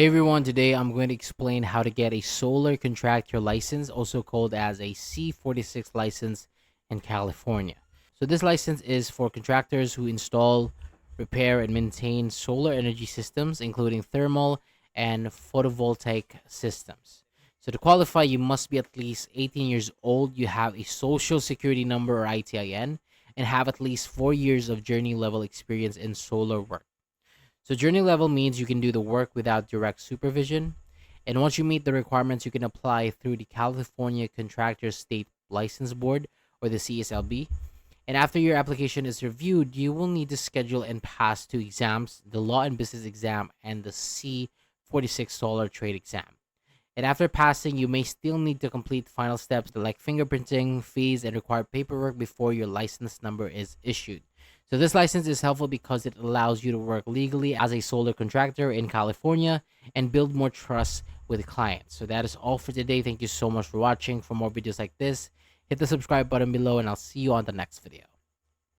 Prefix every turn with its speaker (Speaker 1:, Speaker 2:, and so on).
Speaker 1: Hey everyone, today I'm going to explain how to get a solar contractor license, also called as a C46 license in California. So this license is for contractors who install, repair, and maintain solar energy systems, including thermal and photovoltaic systems. So to qualify, you must be at least 18 years old, you have a social security number or ITIN, and have at least 4 years of journey level experience in solar work. So journey level means you can do the work without direct supervision. And once you meet the requirements, you can apply through the California Contractor State License Board or the CSLB. And after your application is reviewed, you will need to schedule and pass two exams, the Law and Business exam and the C46 Solar Trade exam. And after passing, you may still need to complete final steps like fingerprinting, fees, and required paperwork before your license number is issued. So this license is helpful because it allows you to work legally as a solar contractor in California and build more trust with clients. So that is all for today. Thank you so much for watching. For more videos like this, hit the subscribe button below and I'll see you on the next video.